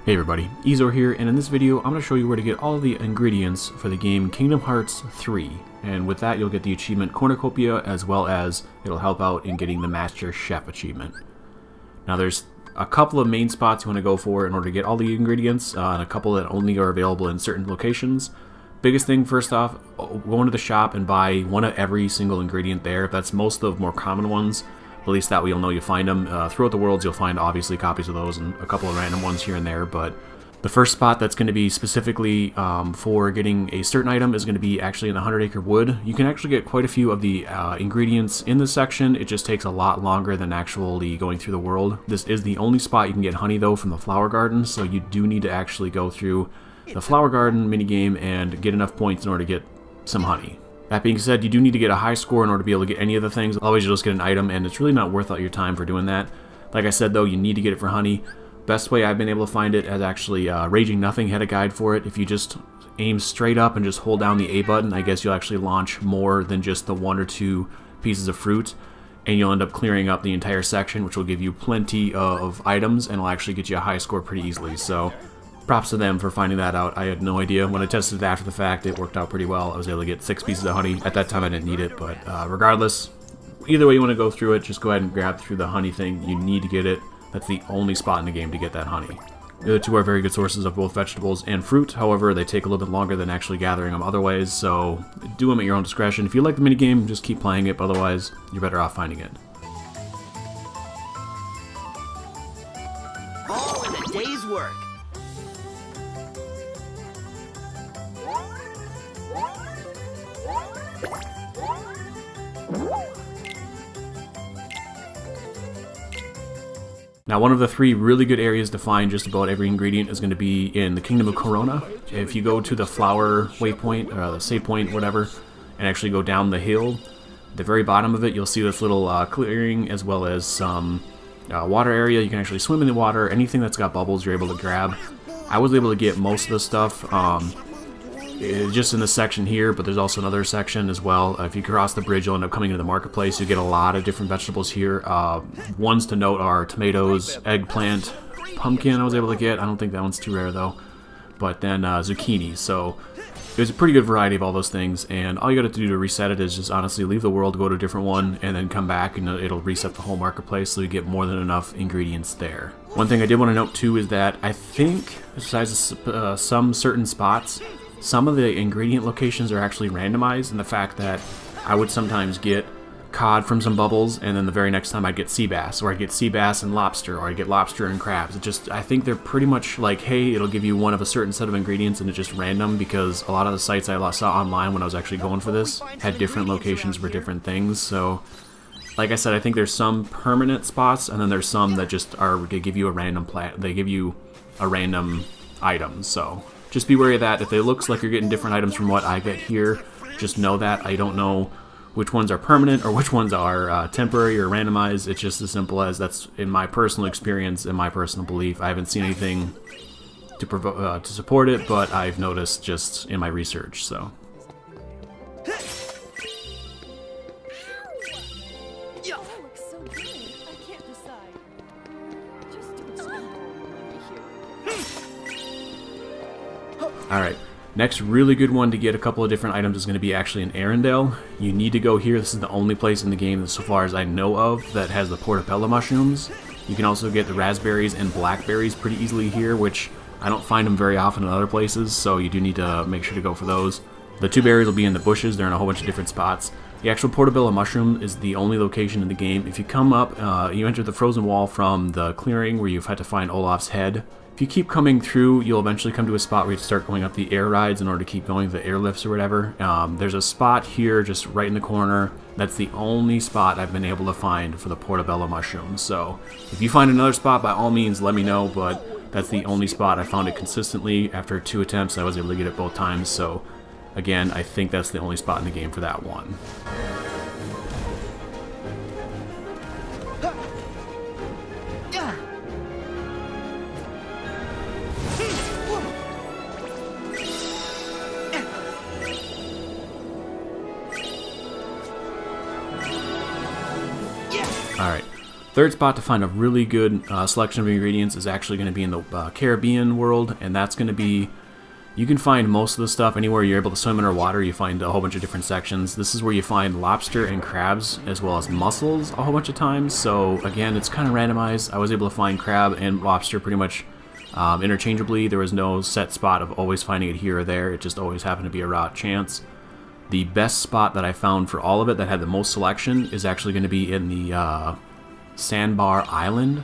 Hey everybody, Eezore here, and in this video I'm going to show you where to get all of the ingredients for the game Kingdom Hearts 3. And with that you'll get the achievement Cornucopia, as well as it'll help out in getting the Master Chef achievement. Now there's a couple of main spots you want to go for in order to get all the ingredients, and a couple that only are available in certain locations. Biggest thing, first off, go into the shop and buy one of every single ingredient there. That's most of the more common ones. At least that way you'll know you find them. Throughout the worlds you'll find obviously copies of those and a couple of random ones here and there, but the first spot that's going to be specifically for getting a certain item is going to be actually in the 100 Acre Wood. You can actually get quite a few of the ingredients in this section. It just takes a lot longer than actually going through the world. This is the only spot you can get honey though from the flower garden, so you do need to actually go through the flower garden minigame and get enough points in order to get some honey. That being said, you do need to get a high score in order to be able to get any of the things. Otherwise you'll just get an item, and it's really not worth all your time for doing that. Like I said though, you need to get it for honey. Best way I've been able to find it is actually Raging Nothing had a guide for it. If you just aim straight up and just hold down the A button, I guess you'll actually launch more than just the 1 or 2 pieces of fruit, and you'll end up clearing up the entire section, which will give you plenty of items and will actually get you a high score pretty easily. So props to them for finding that out. I had no idea. When I tested it after the fact, it worked out pretty well. I was able to get 6 pieces of honey. At that time I didn't need it, but regardless, either way you want to go through it, just go ahead and grab through the honey thing. You need to get it. That's the only spot in the game to get that honey. The other two are very good sources of both vegetables and fruit. However, they take a little bit longer than actually gathering them other ways, so do them at your own discretion. If you like the minigame, just keep playing it, but otherwise you're better off finding it. All in a day's work. Now, one of the 3 really good areas to find just about every ingredient is going to be in the Kingdom of Corona. If you go to the flower waypoint, or the save point, whatever, and actually go down the hill, at the very bottom of it, you'll see this little clearing, as well as some water area. You can actually swim in the water. Anything that's got bubbles, you're able to grab. I was able to get most of the stuff just in this section here, but there's also another section as well. If you cross the bridge, you'll end up coming into the marketplace. You get a lot of different vegetables here. Ones to note are tomatoes, eggplant, pumpkin I was able to get. I don't think that one's too rare though. But then zucchini. So there's a pretty good variety of all those things, and all you got to do to reset it is just honestly leave the world, go to a different one, and then come back and it'll reset the whole marketplace, so you get more than enough ingredients there. One thing I did want to note too is that I think, besides some certain spots, some of the ingredient locations are actually randomized, and the fact that I would sometimes get cod from some bubbles, and then the very next time I'd get sea bass, or I'd get sea bass and lobster, or I'd get lobster and crabs. I think they're pretty much like, hey, it'll give you one of a certain set of ingredients, and it's just random, because a lot of the sites I saw online when I was actually going for this had different locations for different things. So like I said, I think there's some permanent spots, and then there's some that just are, they give you a random they give you a random item. So just be wary of that. If it looks like you're getting different items from what I get here, just know that. I don't know which ones are permanent or which ones are temporary or randomized. It's just as simple as that's in my personal experience and my personal belief. I haven't seen anything to support it, but I've noticed just in my research. So alright, next really good one to get a couple of different items is going to be actually in Arendelle. You need to go here. This is the only place in the game, so far as I know of, that has the portobello mushrooms. You can also get the raspberries and blackberries pretty easily here, which I don't find them very often in other places, so you do need to make sure to go for those. The 2 berries will be in the bushes. They're in a whole bunch of different spots. The actual portobello mushroom is the only location in the game. If you come up, you enter the frozen wall from the clearing where you've had to find Olaf's head. If you keep coming through, you'll eventually come to a spot where you have to start going up the air rides in order to keep going, the airlifts or whatever. There's a spot here just right in the corner. That's the only spot I've been able to find for the portobello mushrooms. So if you find another spot, by all means let me know, but that's the only spot I found it consistently. After 2 attempts I was able to get it both times, so again, I think that's the only spot in the game for that one. Alright, Third spot to find a really good selection of ingredients is actually going to be in the Caribbean world, and that's going to be, you can find most of the stuff anywhere you're able to swim underwater. You find a whole bunch of different sections. This is where you find lobster and crabs, as well as mussels a whole bunch of times. So again, it's kind of randomized. I was able to find crab and lobster pretty much interchangeably. There was no set spot of always finding it here or there. It just always happened to be a raw chance. The best spot that I found for all of it that had the most selection is actually going to be in the Sandbar Island.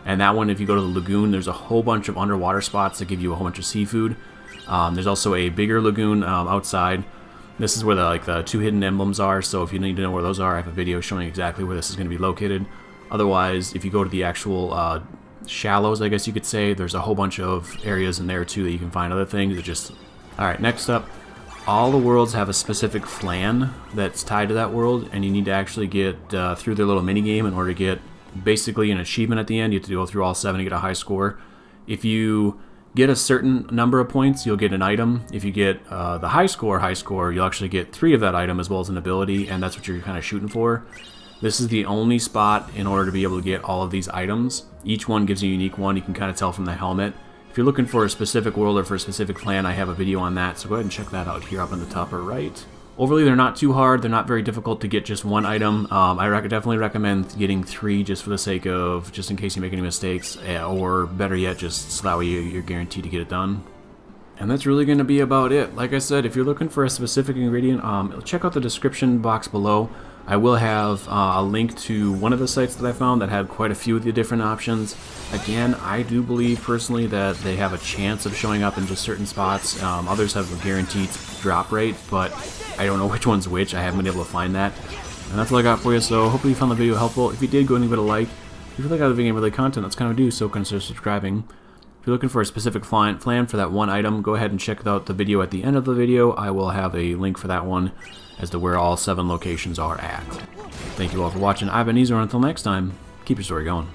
And that one, if you go to the lagoon, there's a whole bunch of underwater spots that give you a whole bunch of seafood. There's also a bigger lagoon outside. This is where the two hidden emblems are, so if you need to know where those are, I have a video showing exactly where this is going to be located. Otherwise, if you go to the actual shallows, I guess you could say, there's a whole bunch of areas in there too that you can find other things. Alright, next up, all the worlds have a specific flan that's tied to that world, and you need to actually get through their little minigame in order to get basically an achievement at the end. You have to go through all 7 to get a high score. If you get a certain number of points, you'll get an item. If you get the high score, you'll actually get 3 of that item as well as an ability, and that's what you're kind of shooting for. This is the only spot in order to be able to get all of these items. Each one gives you a unique one. You can kind of tell from the helmet. If you're looking for a specific world or for a specific plan, I have a video on that, so go ahead and check that out here up in the top right. Overly, they're not too hard. They're not very difficult to get just one item. I definitely recommend getting 3 just for the sake of, just in case you make any mistakes, or better yet, just so that way you're guaranteed to get it done. And that's really going to be about it. Like I said, if you're looking for a specific ingredient, check out the description box below. I will have a link to one of the sites that I found that had quite a few of the different options. Again, I do believe personally that they have a chance of showing up in just certain spots. Others have a guaranteed drop rate, but I don't know which one's which. I haven't been able to find that. And that's all I got for you, so hopefully you found the video helpful. If you did, go and give it a like. If you like other video related content, that's kind of do, so consider subscribing. If you're looking for a specific flan for that one item, go ahead and check out the video at the end of the video. I will have a link for that one as to where all 7 locations are at. Thank you all for watching. I've been Eezore. Until next time, keep your story going.